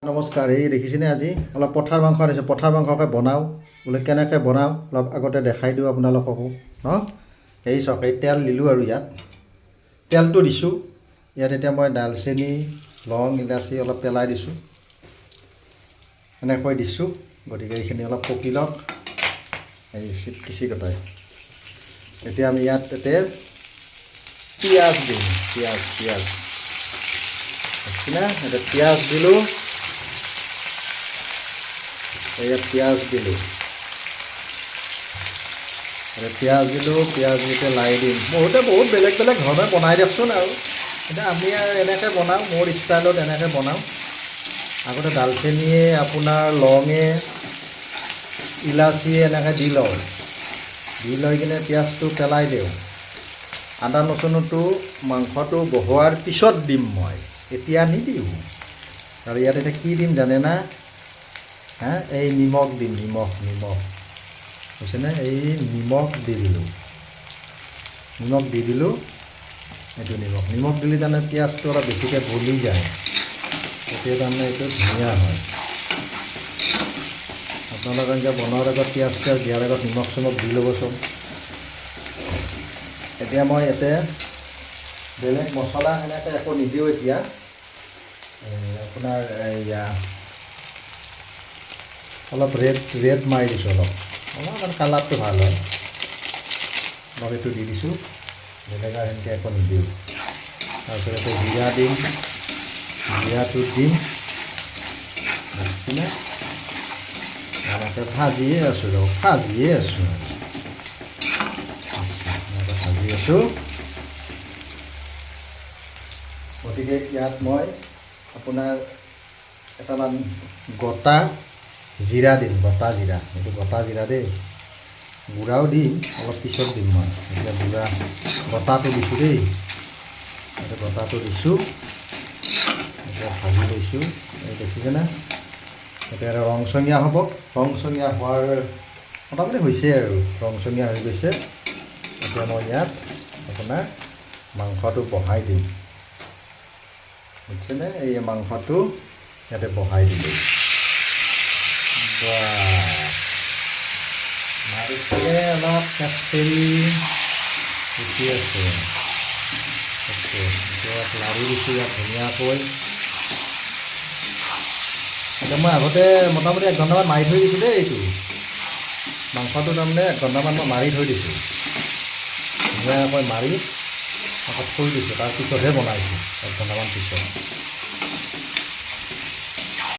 নমস্কাৰ। এই দেখিছেনে আজি অলপ পঠাৰ মাংস আনিছোঁ। পঠাৰ মাংসকে বনাওঁ বোলে কেনেকৈ বনাওঁ অলপ আগতে দেখাই দিওঁ আপোনালোককো ন। এই চাওক, এই তেল দিলোঁ আৰু ইয়াত তেলটো দিছোঁ। ইয়াত এতিয়া মই দালচেনি, লং, ইলাচি অলপ পেলাই দিছোঁ, এনেকৈ দিছোঁ। গতিকে এইখিনি অলপ পকি লওক, এই পিচি কটাই। এতিয়া আমি ইয়াত পিঁয়াজ দিম। পিঁয়াজ দেখিছেনে? এতিয়া পিঁয়াজ দিলোঁ। এয়া পিঁয়াজ দিলোঁ। পিঁয়াজ দিতে লাই দিম। বহুতে বহুত বেলেগ বেলেগ ধৰণে বনাই দিয়কচোন। আৰু এতিয়া আমি আৰু এনেকৈ বনাওঁ, মোৰ ষ্টাইলত এনেকৈ বনাওঁ। আগতে দালচেনিয়ে, আপোনাৰ লঙে, ইলাচিয়ে এনেকৈ দি লওঁ। দি লৈ কিনে পিঁয়াজটো পেলাই দিওঁ। আদা নহৰুটো মাংসটো বহোৱাৰ পিছত দিম মই, এতিয়া নিদিওঁ। আৰু ইয়াত এতিয়া কি দিম জানে না? এই নিমখ দিম। নিমখ বুজিছেনে? এই নিমখ দি দিলোঁ। এইটো নিমখ দিলে তাৰমানে পিঁয়াজটো অলপ বেছিকৈ গলি যায়, তেতিয়া তাৰমানে এইটো ধুনীয়া হয়। আপোনালোকে এতিয়া বনোৱাৰ আগত পিঁয়াজ দিয়াৰ আগত নিমখ চিমখ দি ল'বচোন। এতিয়া মই ইয়াতে বেলেগ মছলা সেনেকৈ একো নিদিওঁ। এতিয়া আপোনাৰ এয়া অলপ ৰেড মাৰি দিছোঁ। অলপমান কালাৰটো ভাল হয়। অলপ এইটো দি দিছোঁ। বেলেগ আৰু সেনেকৈ একো নিদিওঁ। তাৰপিছতে জিৰা দিম। জিৰাটো দিম। দেখিছেনে? এনেকৈ ভাজিয়ে আছোঁ। ভাজি আছোঁ। গতিকে ইয়াত মই আপোনাৰ এটামান গোটা জিৰা দিম। এইটো গোটা জিৰা দেই। গুড়াও দিম, অলপ পিছত দিম মই। এতিয়া গোটাটো দিছোঁ দেই। গোটাটো দিছোঁ। এতিয়া ভাজি লৈছোঁ। এই দেখিছেনে? এতিয়া ৰংচঙীয়া হ'ব। ৰংচঙীয়া হোৱাৰ মোটামুটি হৈছে আৰু ৰংচঙীয়া হৈ গৈছে। এতিয়া মই ইয়াত আপোনাৰ মাংসটো বহাই দিম। বুজিছেনে? এই মাংসটো ইয়াতে বহাই দিলোঁ। মাৰিছিলে অলপ কেচেৰি উঠি আছে। ইয়াত লাৰি দিছোঁ ইয়াত ধুনীয়াকৈ। এতিয়া মই আগতে মোটামুটি 1 ঘণ্টামান মাৰি থৈ দিছোঁ দেই। এইটো মাংসটো তাৰমানে 1 ঘণ্টামান মই মাৰি থৈ দিছোঁ। ধুনীয়াকৈ মাৰি আকৌ থৈ দিছোঁ। তাৰপিছতহে বনাইছোঁ 1 ঘণ্টামান পিছত।